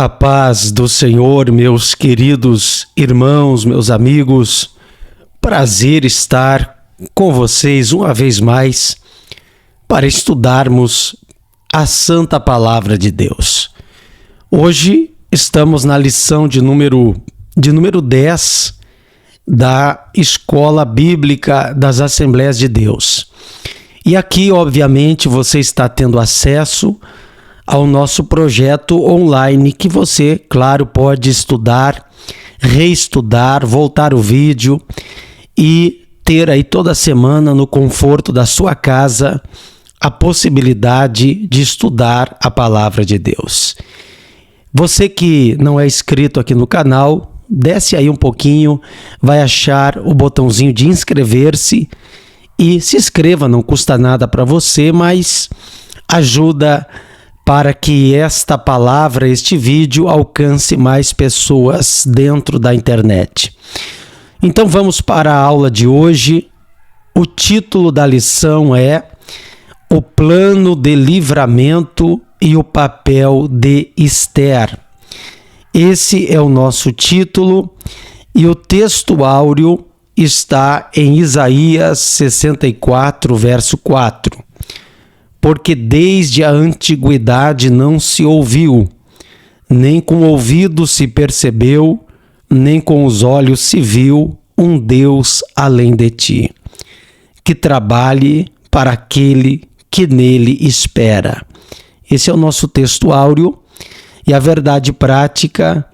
A paz do Senhor, meus queridos irmãos, meus amigos, prazer estar com vocês uma vez mais para estudarmos a Santa Palavra de Deus. Hoje estamos na lição de número 10 da Escola Bíblica das Assembleias de Deus. E aqui, obviamente, você está tendo acesso ao nosso projeto online, que você, claro, pode estudar, reestudar, voltar o vídeo e ter aí toda semana, no conforto da sua casa, a possibilidade de estudar a Palavra de Deus. Você que não é inscrito aqui no canal, desce aí um pouquinho, vai achar o botãozinho de inscrever-se e se inscreva, não custa nada para você, mas ajuda para que esta palavra, este vídeo, alcance mais pessoas dentro da internet. Então vamos para a aula de hoje. O título da lição é O Plano de Livramento e o Papel de Esther. Esse é o nosso título e o texto áureo está em Isaías 64, verso 4. Porque desde a antiguidade não se ouviu, nem com o ouvido se percebeu, nem com os olhos se viu um Deus além de ti, que trabalhe para aquele que nele espera. Esse é o nosso texto áureo e a verdade prática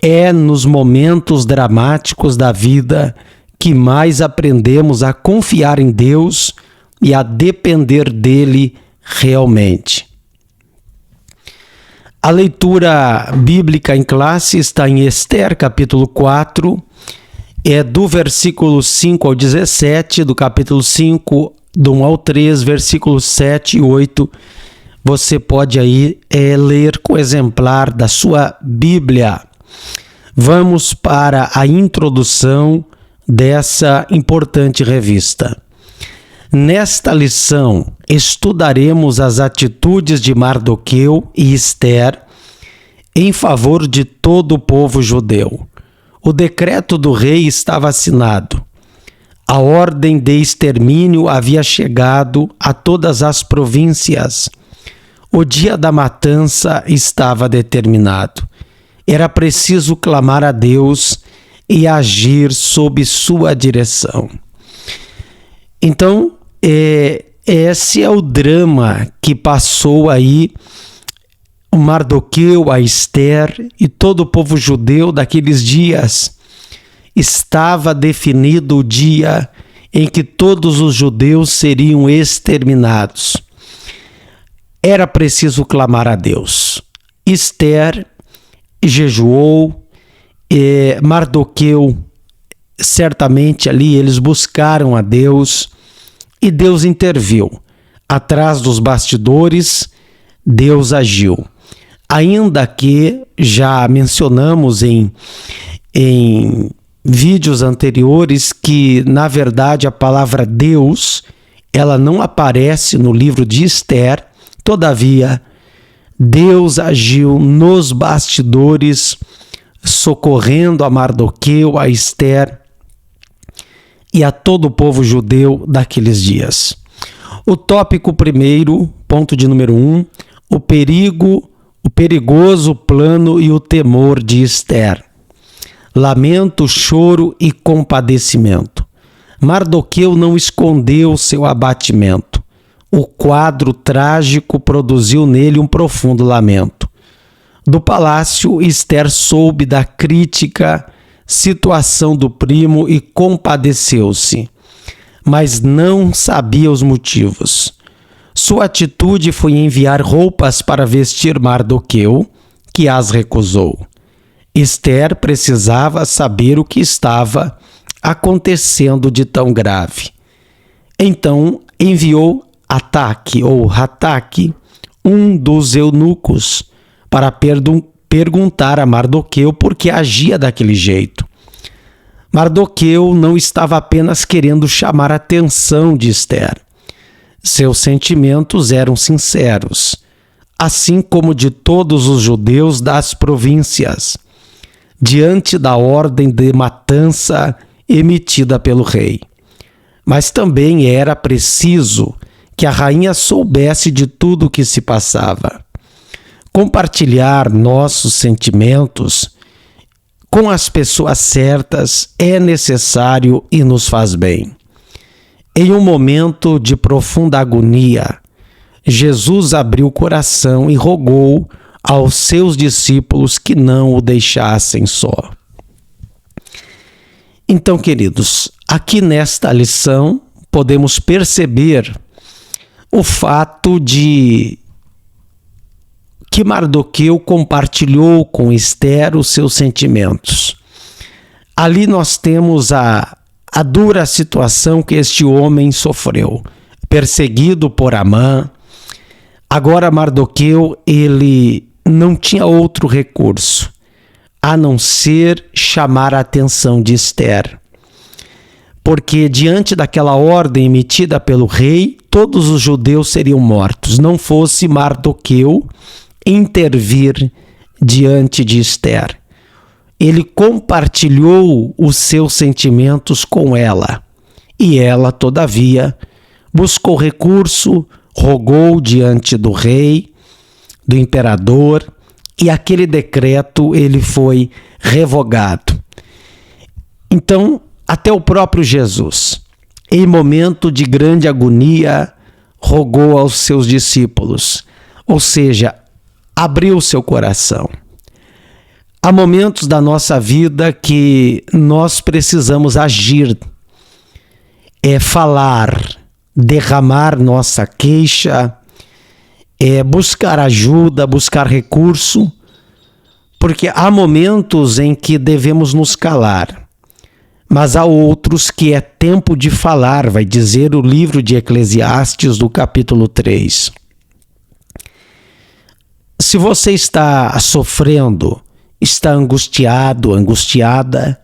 é nos momentos dramáticos da vida que mais aprendemos a confiar em Deus e a depender dele realmente. A leitura bíblica em classe está em Esther, capítulo 4, é do versículo 5 ao 17, do capítulo 5, do 1 ao 3, versículos 7 e 8. Você pode aí ler com o exemplar da sua Bíblia. Vamos para a introdução dessa importante revista. Nesta lição, estudaremos as atitudes de Mardoqueu e Esther em favor de todo o povo judeu. O decreto do rei estava assinado. A ordem de extermínio havia chegado a todas as províncias. O dia da matança estava determinado. Era preciso clamar a Deus e agir sob sua direção. Então, esse é o drama que passou aí o Mardoqueu, a Esther e todo o povo judeu daqueles dias. Estava definido o dia em que todos os judeus seriam exterminados. Era preciso clamar a Deus. Esther jejuou, Mardoqueu, certamente ali eles buscaram a Deus e Deus interviu. Atrás dos bastidores, Deus agiu. Ainda que já mencionamos em vídeos anteriores que, na verdade, a palavra Deus, ela não aparece no livro de Esther. Todavia, Deus agiu nos bastidores, socorrendo a Mardoqueu, a Esther e a todo o povo judeu daqueles dias. O tópico primeiro, ponto de número 1, o perigoso plano e o temor de Esther. Lamento, choro e compadecimento. Mardoqueu não escondeu seu abatimento. O quadro trágico produziu nele um profundo lamento. Do palácio, Esther soube da crítica situação do primo e compadeceu-se, mas não sabia os motivos. Sua atitude foi enviar roupas para vestir Mardoqueu, que as recusou. Esther precisava saber o que estava acontecendo de tão grave. Então enviou Hataque, um dos eunucos, para perguntar a Mardoqueu por que agia daquele jeito. Mardoqueu não estava apenas querendo chamar a atenção de Esther. Seus sentimentos eram sinceros. assim como de todos os judeus das províncias, diante da ordem de matança emitida pelo rei. Mas também era preciso que a rainha soubesse de tudo o que se passava. Compartilhar nossos sentimentos com as pessoas certas é necessário e nos faz bem. Em um momento de profunda agonia, Jesus abriu o coração e rogou aos seus discípulos que não o deixassem só. Então, queridos, aqui nesta lição podemos perceber o fato de que Mardoqueu compartilhou com Ester os seus sentimentos. Ali nós temos a dura situação que este homem sofreu, perseguido por Amã. Agora Mardoqueu, ele não tinha outro recurso a não ser chamar a atenção de Ester. Porque diante daquela ordem emitida pelo rei, todos os judeus seriam mortos, não fosse Mardoqueu intervir diante de Ester. Ele compartilhou os seus sentimentos com ela, e ela, todavia, buscou recurso, rogou diante do rei, do imperador, e aquele decreto ele foi revogado. Então, até o próprio Jesus, em momento de grande agonia, rogou aos seus discípulos, ou seja, abriu seu coração. Há momentos da nossa vida que nós precisamos agir, falar, derramar nossa queixa, buscar ajuda, buscar recurso, porque há momentos em que devemos nos calar, mas há outros que é tempo de falar, vai dizer o livro de Eclesiastes do capítulo 3. Se você está sofrendo, está angustiado, angustiada,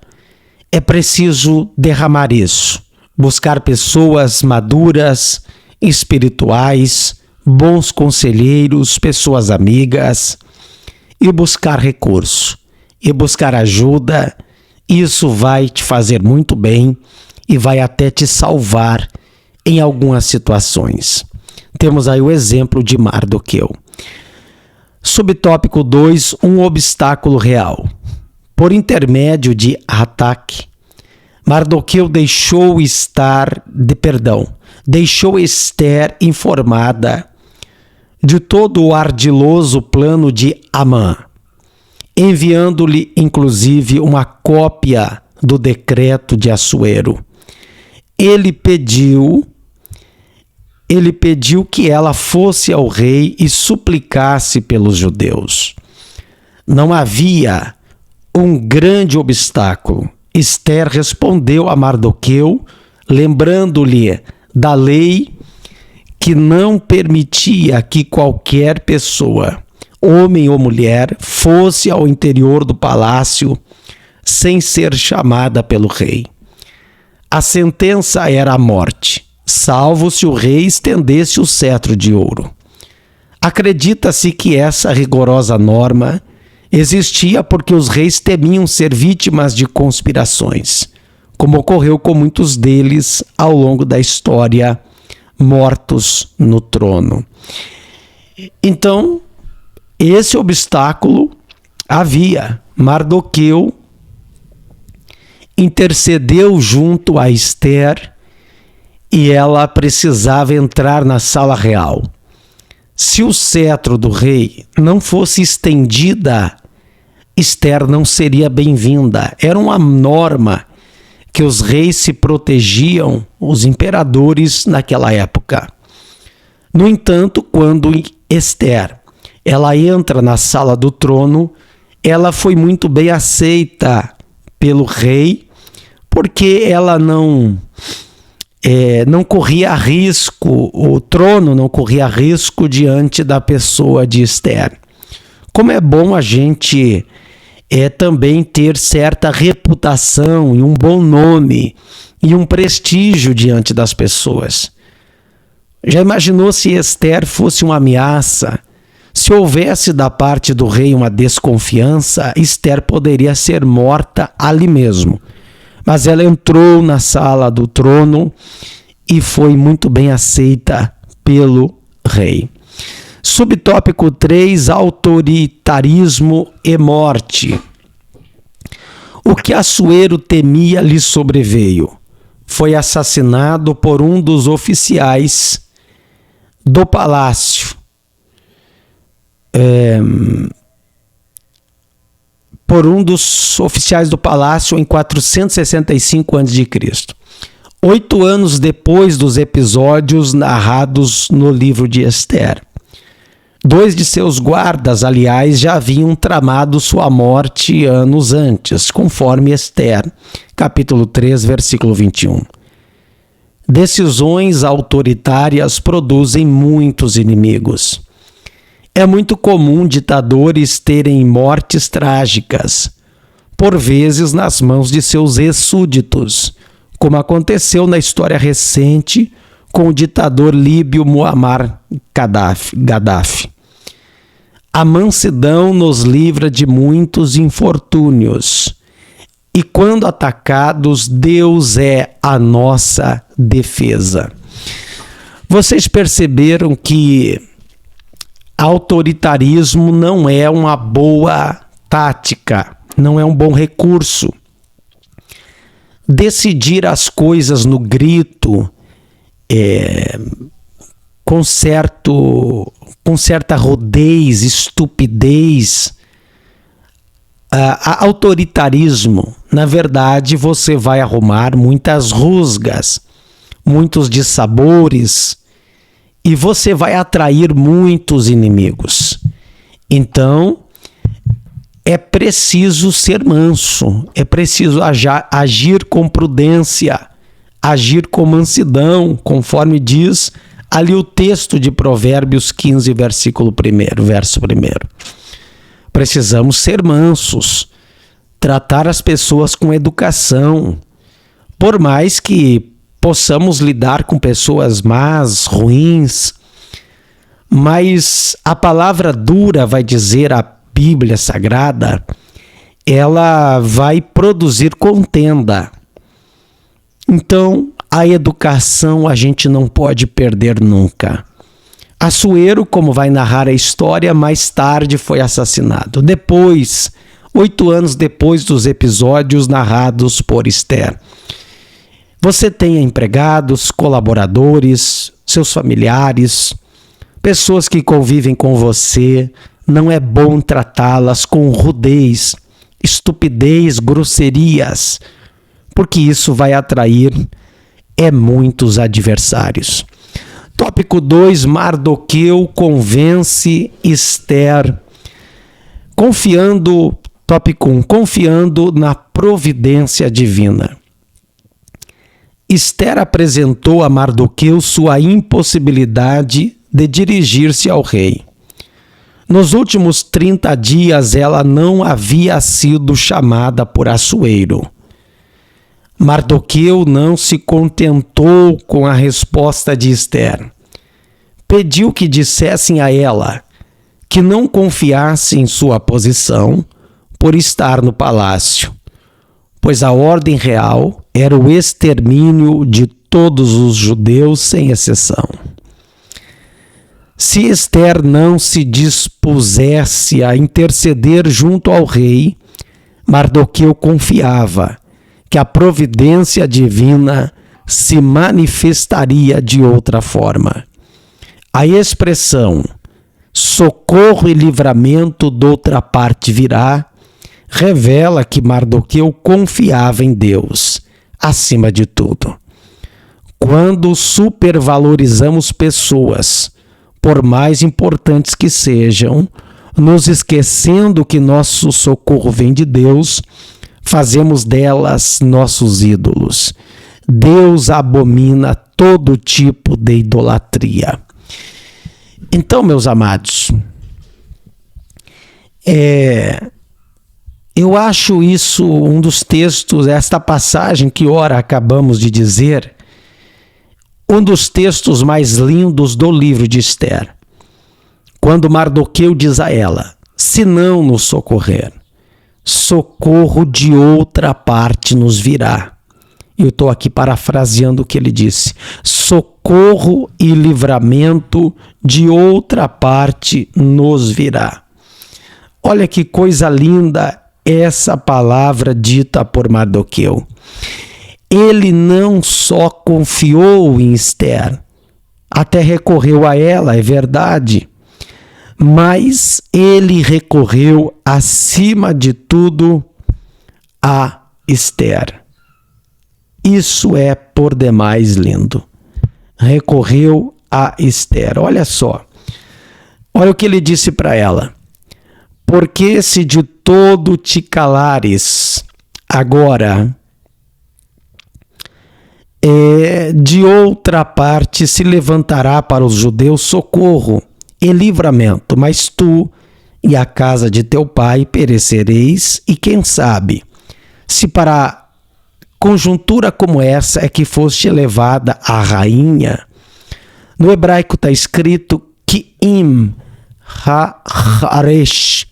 é preciso derramar isso. Buscar pessoas maduras, espirituais, bons conselheiros, pessoas amigas, e buscar recurso, e buscar ajuda. Isso vai te fazer muito bem e vai até te salvar em algumas situações. Temos aí o exemplo de Mardoqueu. Subtópico 2, um obstáculo real. Por intermédio de Ataque, Mardoqueu deixou Ester informada de todo o ardiloso plano de Amã, enviando-lhe inclusive uma cópia do decreto de Assuero. Ele pediu que ela fosse ao rei e suplicasse pelos judeus. Não havia um grande obstáculo. Ester respondeu a Mardoqueu, lembrando-lhe da lei que não permitia que qualquer pessoa, homem ou mulher, fosse ao interior do palácio sem ser chamada pelo rei. A sentença era a morte, salvo se o rei estendesse o cetro de ouro. Acredita-se que essa rigorosa norma existia porque os reis temiam ser vítimas de conspirações, como ocorreu com muitos deles ao longo da história, mortos no trono. Então, esse obstáculo havia. Mardoqueu intercedeu junto a Ester e ela precisava entrar na sala real. Se o cetro do rei não fosse estendida, Ester não seria bem-vinda. Era uma norma que os reis se protegiam, os imperadores naquela época. No entanto, quando Ester ela entra na sala do trono, ela foi muito bem aceita pelo rei, porque ela não corria risco, o trono não corria risco diante da pessoa de Ester. Como é bom a gente também ter certa reputação e um bom nome e um prestígio diante das pessoas. Já imaginou se Ester fosse uma ameaça, Se houvesse da parte do rei uma desconfiança, Esther poderia ser morta ali mesmo. Mas ela entrou na sala do trono e foi muito bem aceita pelo rei. Subtópico 3, autoritarismo e morte. O que Assuero temia lhe sobreveio. Foi assassinado por um dos oficiais do palácio. Por um dos oficiais do palácio em 465 a.C. 8 anos depois dos episódios narrados no livro de Esther. 2 de seus guardas, aliás, já haviam tramado sua morte anos antes, conforme Esther, capítulo 3, versículo 21. Decisões autoritárias produzem muitos inimigos. É muito comum ditadores terem mortes trágicas, por vezes nas mãos de seus ex-súditos, como aconteceu na história recente com o ditador líbio Muammar Gaddafi. A mansidão nos livra de muitos infortúnios, e quando atacados, Deus é a nossa defesa. Vocês perceberam que autoritarismo não é uma boa tática, não é um bom recurso. Decidir as coisas no grito, com certa rudez, estupidez, autoritarismo, na verdade, você vai arrumar muitas rusgas, muitos dissabores, e você vai atrair muitos inimigos. Então, é preciso ser manso, é preciso agir com prudência, agir com mansidão, conforme diz ali o texto de Provérbios 15, verso 1. Precisamos ser mansos, tratar as pessoas com educação, por mais que possamos lidar com pessoas más, ruins, mas a palavra dura, vai dizer a Bíblia Sagrada, ela vai produzir contenda. Então, a educação a gente não pode perder nunca. Assuero, como vai narrar a história, mais tarde foi assassinado. Depois, 8 anos depois dos episódios narrados por Esther. Você tem empregados, colaboradores, seus familiares, pessoas que convivem com você. Não é bom tratá-las com rudez, estupidez, grosserias, porque isso vai atrair muitos adversários. Tópico 2, Mardoqueu convence Esther. Tópico 1, confiando na providência divina. Esther apresentou a Mardoqueu sua impossibilidade de dirigir-se ao rei. Nos últimos 30 dias ela não havia sido chamada por Assuero. Mardoqueu não se contentou com a resposta de Esther. Pediu que dissessem a ela que não confiasse em sua posição por estar no palácio, pois a ordem real era o extermínio de todos os judeus sem exceção. Se Esther não se dispusesse a interceder junto ao rei, Mardoqueu confiava que a providência divina se manifestaria de outra forma. A expressão socorro e livramento doutra parte virá revela que Mardoqueu confiava em Deus acima de tudo. Quando supervalorizamos pessoas, por mais importantes que sejam, nos esquecendo que nosso socorro vem de Deus, fazemos delas nossos ídolos. Deus abomina todo tipo de idolatria. Então, meus amados, eu acho isso um dos textos, esta passagem que ora acabamos de dizer, um dos textos mais lindos do livro de Esther. quando Mardoqueu diz a ela: se não nos socorrer, socorro de outra parte nos virá. Eu estou aqui parafraseando o que ele disse: socorro e livramento de outra parte nos virá. Olha que coisa linda essa palavra dita por Mardoqueu. Ele não só confiou em Esther, até recorreu a ela, é verdade, mas ele recorreu, acima de tudo, a Esther. Isso é por demais lindo. Recorreu a Esther. Olha só. Olha o que ele disse para ela. Porque se de todo te calares, agora, de outra parte se levantará para os judeus socorro e livramento, mas tu e a casa de teu pai perecereis, e quem sabe, se para conjuntura como essa é que foste levada a rainha. No hebraico está escrito Ki'im ha'haresh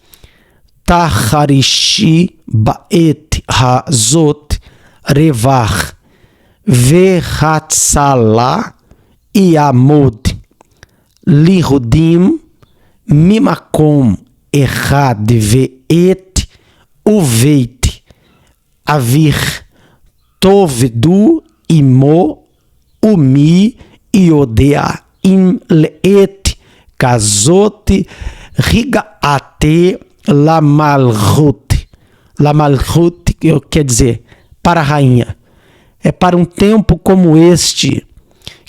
taharishi ba'et hazot revach vehatzala yamod lihudim mimakom echad ve'et uveit avich Tovdu imo umi iodea im leet kazot rigaate la malchut. La malchut quer dizer para a rainha. É para um tempo como este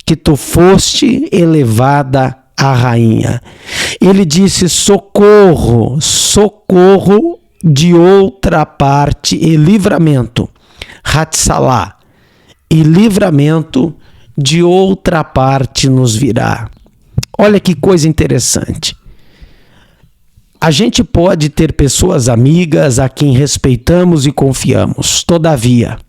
que tu foste elevada a rainha. Ele disse socorro, socorro de outra parte e livramento. Hatsalá, e livramento de outra parte nos virá. Olha que coisa interessante. A gente pode ter pessoas amigas a quem respeitamos e confiamos. Todavia,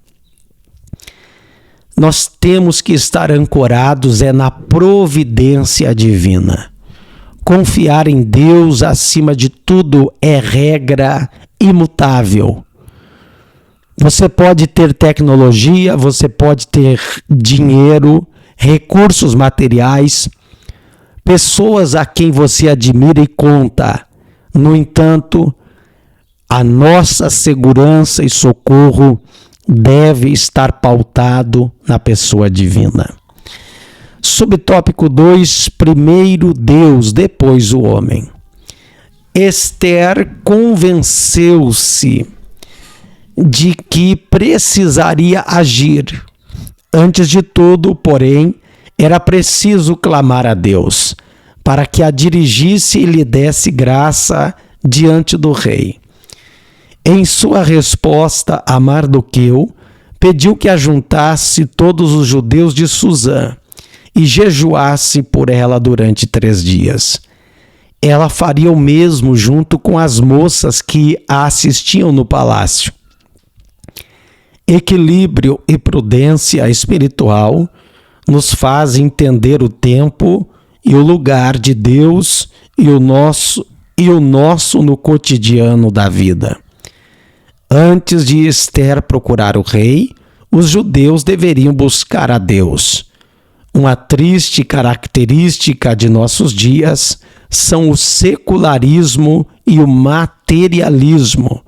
nós temos que estar ancorados na providência divina. Confiar em Deus acima de tudo é regra imutável. Você pode ter tecnologia, você pode ter dinheiro, recursos materiais, pessoas a quem você admira e conta. No entanto, a nossa segurança e socorro deve estar pautado na pessoa divina. Subtópico 2, primeiro Deus, depois o homem. Esther convenceu-se de que precisaria agir. Antes de tudo, porém, era preciso clamar a Deus para que a dirigisse e lhe desse graça diante do rei. Em sua resposta a Mardoqueu, pediu que ajuntasse todos os judeus de Susã e jejuasse por ela durante 3 dias. Ela faria o mesmo junto com as moças que a assistiam no palácio. Equilíbrio e prudência espiritual nos faz entender o tempo e o lugar de Deus e o nosso no cotidiano da vida. Antes de Esther procurar o rei, os judeus deveriam buscar a Deus. Uma triste característica de nossos dias são o secularismo e o materialismo.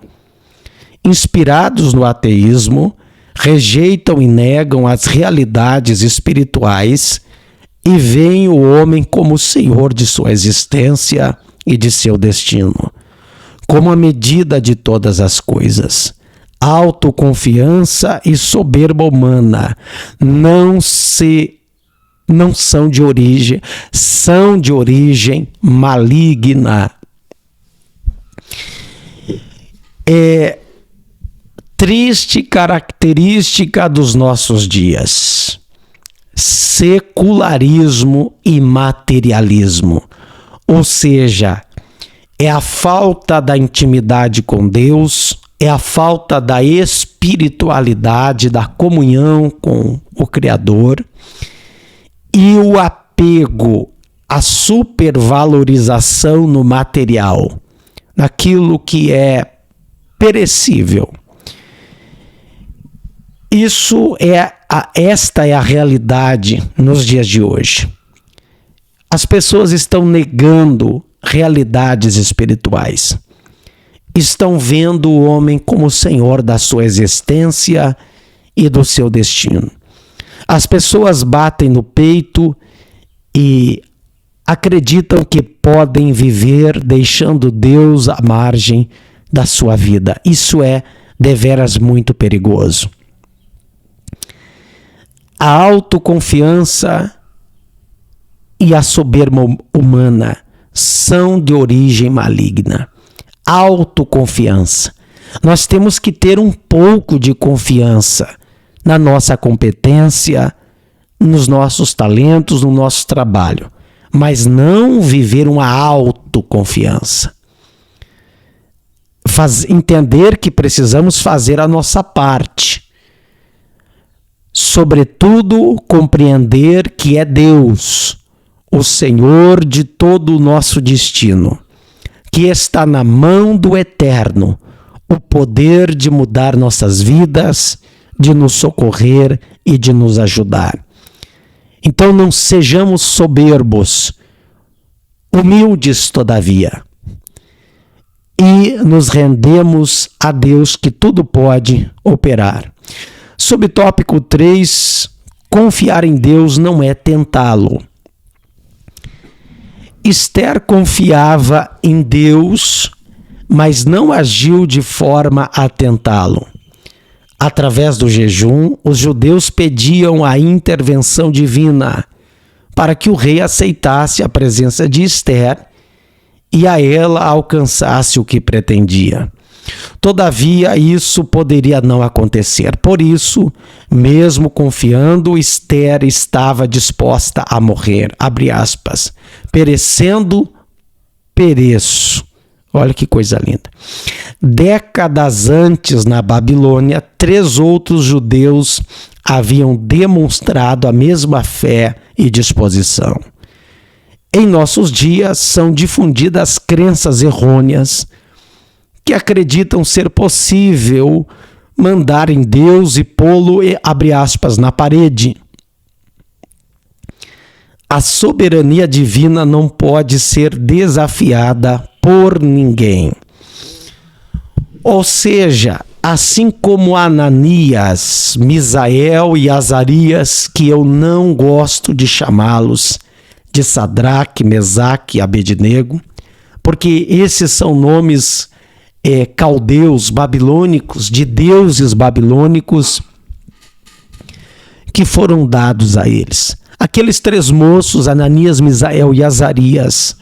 Inspirados no ateísmo, rejeitam e negam as realidades espirituais e veem o homem como o senhor de sua existência e de seu destino, como a medida de todas as coisas. Autoconfiança e soberba humana são de origem maligna. Triste característica dos nossos dias: secularismo e materialismo, ou seja, é a falta da intimidade com Deus, é a falta da espiritualidade, da comunhão com o Criador, e o apego a supervalorização no material, naquilo que é perecível. Esta é a realidade nos dias de hoje. As pessoas estão negando realidades espirituais. Estão vendo o homem como o senhor da sua existência e do seu destino. As pessoas batem no peito e acreditam que podem viver deixando Deus à margem da sua vida. Isso é deveras muito perigoso. A autoconfiança e a soberba humana são de origem maligna. Autoconfiança. Nós temos que ter um pouco de confiança na nossa competência, nos nossos talentos, no nosso trabalho, mas não viver uma autoconfiança. Entender que precisamos fazer a nossa parte. Sobretudo, compreender que é Deus, o Senhor de todo o nosso destino, que está na mão do Eterno o poder de mudar nossas vidas, de nos socorrer e de nos ajudar. Então não sejamos soberbos, humildes todavia, e nos rendemos a Deus que tudo pode operar. Subtópico 3, confiar em Deus não é tentá-lo. Esther confiava em Deus, mas não agiu de forma a tentá-lo. Através do jejum, os judeus pediam a intervenção divina para que o rei aceitasse a presença de Esther e a ela alcançasse o que pretendia. Todavia, isso poderia não acontecer. Por isso, mesmo confiando, Esther estava disposta a morrer. Abre aspas. Perecendo, pereço. Olha que coisa linda. Décadas antes, na Babilônia, 3 outros judeus haviam demonstrado a mesma fé e disposição. Em nossos dias, são difundidas crenças errôneas que acreditam ser possível mandar em Deus e pô-lo, abre aspas, na parede. A soberania divina não pode ser desafiada por ninguém. Ou seja, assim como Ananias, Misael e Azarias, que eu não gosto de chamá-los de Sadraque, Mesaque e Abednego, porque esses são nomes caldeus, babilônicos, de deuses babilônicos que foram dados a eles. Aqueles 3 moços, Ananias, Misael e Azarias,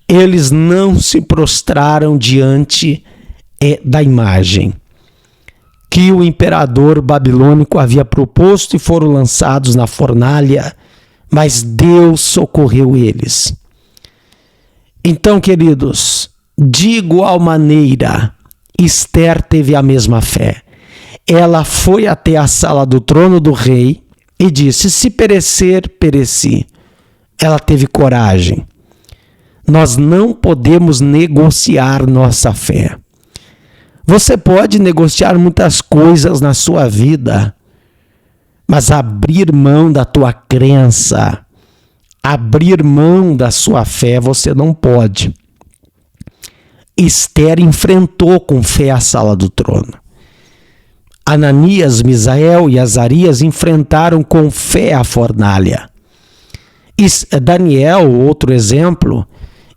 eles não se prostraram diante da imagem que o imperador babilônico havia proposto e foram lançados na fornalha, mas Deus socorreu eles. Então, queridos, de igual maneira, Esther teve a mesma fé. Ela foi até a sala do trono do rei e disse: se perecer, pereci. Ela teve coragem. Nós não podemos negociar nossa fé. Você pode negociar muitas coisas na sua vida, mas abrir mão da tua crença, abrir mão da sua fé, você não pode. Esther enfrentou com fé a sala do trono. Ananias, Misael e Azarias enfrentaram com fé a fornalha. Daniel, outro exemplo,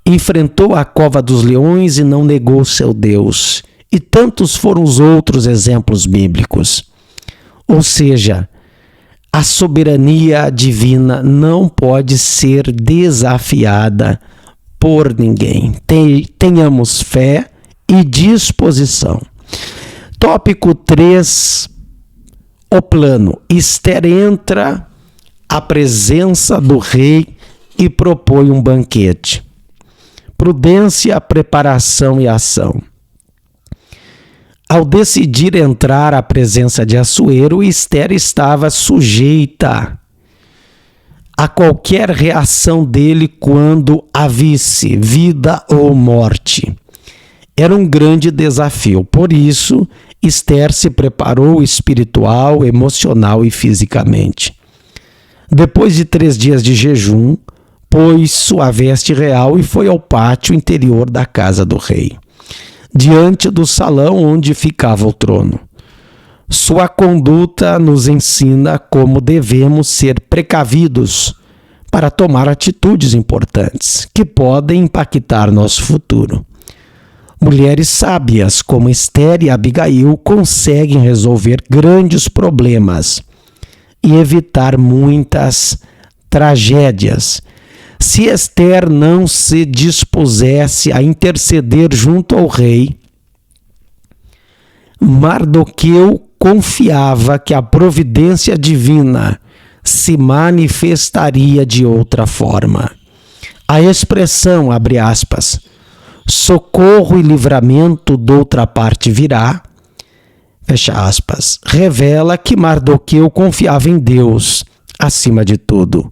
enfrentou a cova dos leões e não negou seu Deus. E tantos foram os outros exemplos bíblicos. Ou seja, a soberania divina não pode ser desafiada por ninguém. Tenhamos fé e disposição. Tópico 3, o plano. Esther entra à presença do rei e propõe um banquete. Prudência, preparação e ação. Ao decidir entrar à presença de Assuero, Esther estava sujeita a qualquer reação dele quando a visse, vida ou morte. Era um grande desafio, por isso Esther se preparou espiritual, emocional e fisicamente. Depois de 3 dias de jejum, pôs sua veste real e foi ao pátio interior da casa do rei, diante do salão onde ficava o trono. Sua conduta nos ensina como devemos ser precavidos para tomar atitudes importantes que podem impactar nosso futuro. Mulheres sábias como Esther e Abigail conseguem resolver grandes problemas e evitar muitas tragédias. Se Esther não se dispusesse a interceder junto ao rei, Mardoqueu confiava que a providência divina se manifestaria de outra forma. A expressão, abre aspas, socorro e livramento doutra parte virá, fecha aspas, revela que Mardoqueu confiava em Deus acima de tudo.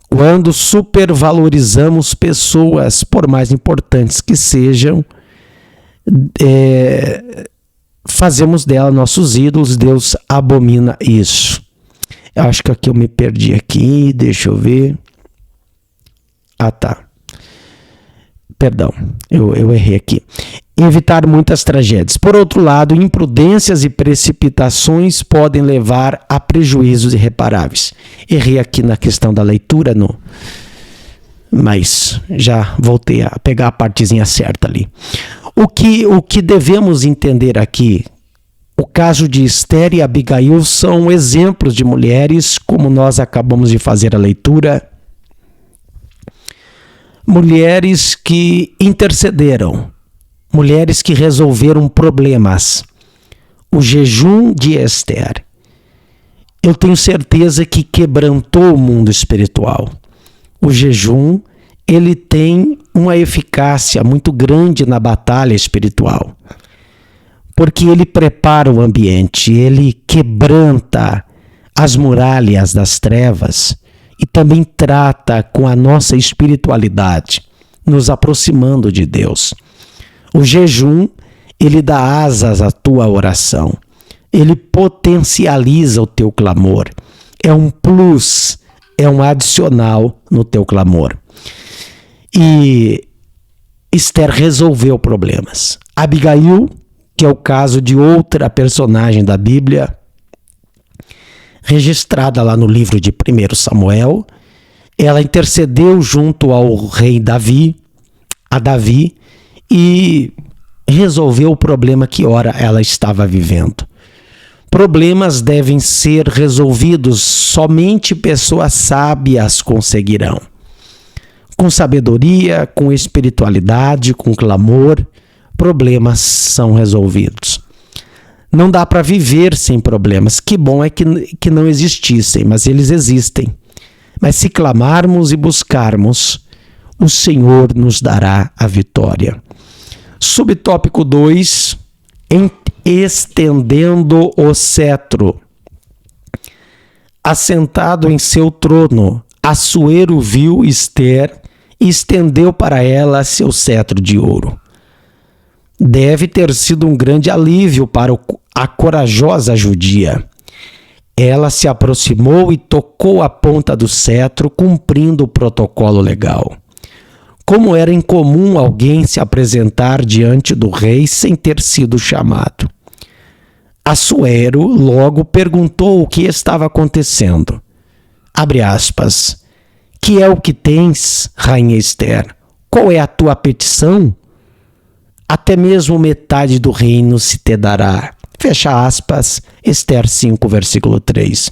Quando supervalorizamos pessoas, por mais importantes que sejam, fazemos dela nossos ídolos, Deus abomina isso. Eu acho que aqui eu me perdi aqui, deixa eu ver. Ah, tá. Perdão, eu errei aqui. Evitar muitas tragédias. Por outro lado, imprudências e precipitações podem levar a prejuízos irreparáveis. Errei aqui na questão da leitura, mas já voltei a pegar a partezinha certa ali. O que devemos entender aqui, o caso de Esther e Abigail são exemplos de mulheres, como nós acabamos de fazer a leitura, mulheres que intercederam, mulheres que resolveram problemas. O jejum de Esther, eu tenho certeza que quebrantou o mundo espiritual. O jejum, ele tem uma eficácia muito grande na batalha espiritual, porque ele prepara o ambiente, ele quebranta as muralhas das trevas e também trata com a nossa espiritualidade, nos aproximando de Deus. O jejum, ele dá asas à tua oração, ele potencializa o teu clamor, é um plus, é um adicional no teu clamor. E Esther resolveu problemas. Abigail, que é o caso de outra personagem da Bíblia, registrada lá no livro de 1 Samuel, ela intercedeu junto ao rei Davi, e resolveu o problema que ora ela estava vivendo. Problemas devem ser resolvidos, somente pessoas sábias conseguirão. Com sabedoria, com espiritualidade, com clamor, problemas são resolvidos. Não dá para viver sem problemas. Que bom é que não existissem, mas eles existem. Mas se clamarmos e buscarmos, o Senhor nos dará a vitória. Subtópico 2, estendendo o cetro. Assentado em seu trono, Assuero viu Esther e estendeu para ela seu cetro de ouro. Deve ter sido um grande alívio para a corajosa judia. Ela se aproximou e tocou a ponta do cetro, cumprindo o protocolo legal. Como era incomum alguém se apresentar diante do rei sem ter sido chamado. Assuero logo perguntou o que estava acontecendo. Abre aspas. Que é o que tens, rainha Esther? Qual é a tua petição? Até mesmo metade do reino se te dará. Fecha aspas, Esther 5, versículo 3.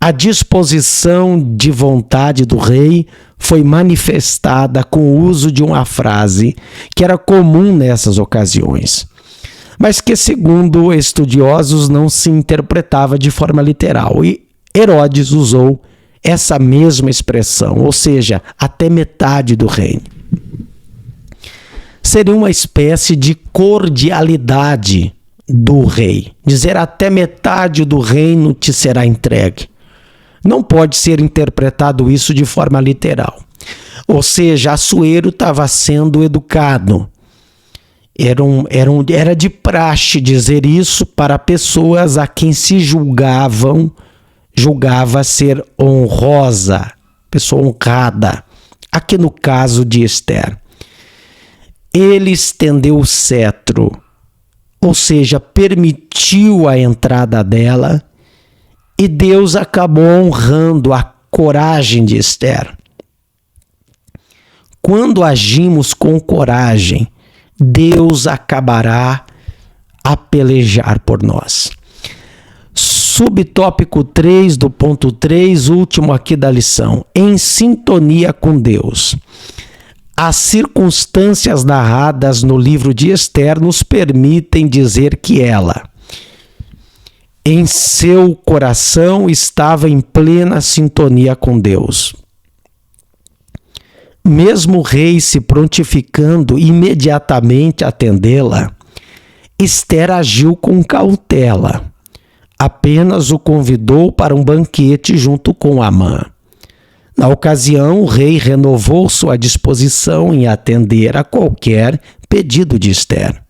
A disposição de vontade do rei foi manifestada com o uso de uma frase que era comum nessas ocasiões, mas que, segundo estudiosos, não se interpretava de forma literal. E Herodes usou essa mesma expressão, ou seja, até metade do reino. Seria uma espécie de cordialidade do rei. Dizer até metade do reino te será entregue. Não pode ser interpretado isso de forma literal. Ou seja, Assuero estava sendo educado. Era de praxe dizer isso para pessoas a quem se julgava ser honrosa, pessoa honrada. Aqui no caso de Esther, ele estendeu o cetro, ou seja, permitiu a entrada dela, e Deus acabou honrando a coragem de Esther. Quando agimos com coragem, Deus acabará a pelejar por nós. Subtópico 3 do ponto 3, último aqui da lição. Em sintonia com Deus. As circunstâncias narradas no livro de Esther nos permitem dizer que ela, em seu coração, estava em plena sintonia com Deus. Mesmo o rei se prontificando imediatamente a atendê-la, Esther agiu com cautela. Apenas o convidou para um banquete junto com Amã. Na ocasião, o rei renovou sua disposição em atender a qualquer pedido de Esther.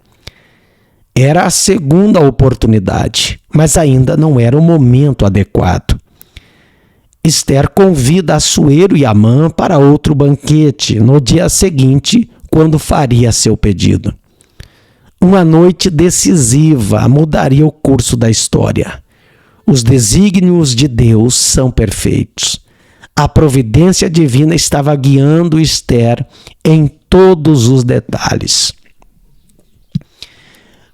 Era a segunda oportunidade, mas ainda não era o momento adequado. Esther convida Assuero e Amã para outro banquete no dia seguinte, quando faria seu pedido. Uma noite decisiva mudaria o curso da história. Os desígnios de Deus são perfeitos. A providência divina estava guiando Esther em todos os detalhes.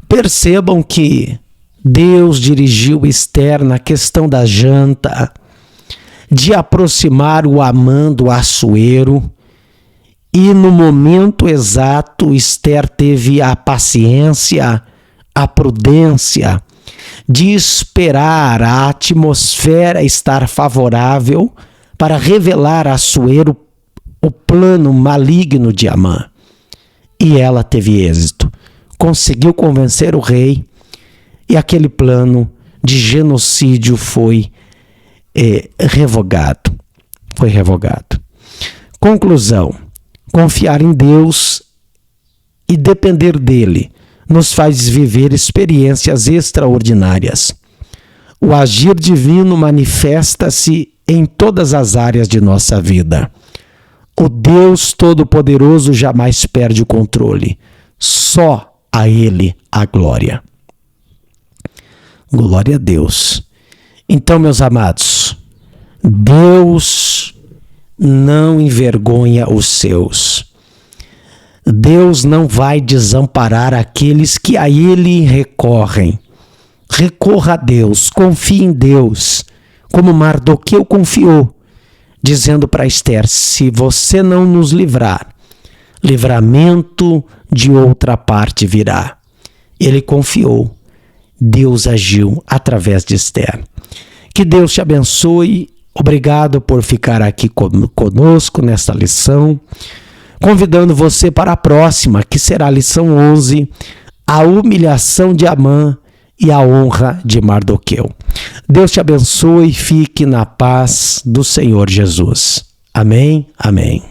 Percebam que Deus dirigiu Esther na questão da janta, de aproximar o Amã do Assuero, e no momento exato Esther teve a paciência, a prudência de esperar a atmosfera estar favorável para revelar a Assuero o plano maligno de Amã. E ela teve êxito. Conseguiu convencer o rei e aquele plano de genocídio foi revogado. Foi revogado. Conclusão: confiar em Deus e depender dele nos faz viver experiências extraordinárias. O agir divino manifesta-se em todas as áreas de nossa vida. O Deus Todo-Poderoso jamais perde o controle. Só a Ele a glória. Glória a Deus. Então, meus amados, Deus não envergonha os seus. Deus não vai desamparar aqueles que a Ele recorrem. Recorra a Deus, confie em Deus, como Mardoqueu confiou, dizendo para Esther: se você não nos livrar, livramento de outra parte virá. Ele confiou, Deus agiu através de Esther. Que Deus te abençoe. Obrigado por ficar aqui conosco nesta lição, convidando você para a próxima, que será a lição 11, a humilhação de Amã e a honra de Mardoqueu. Deus te abençoe e fique na paz do Senhor Jesus. Amém, amém.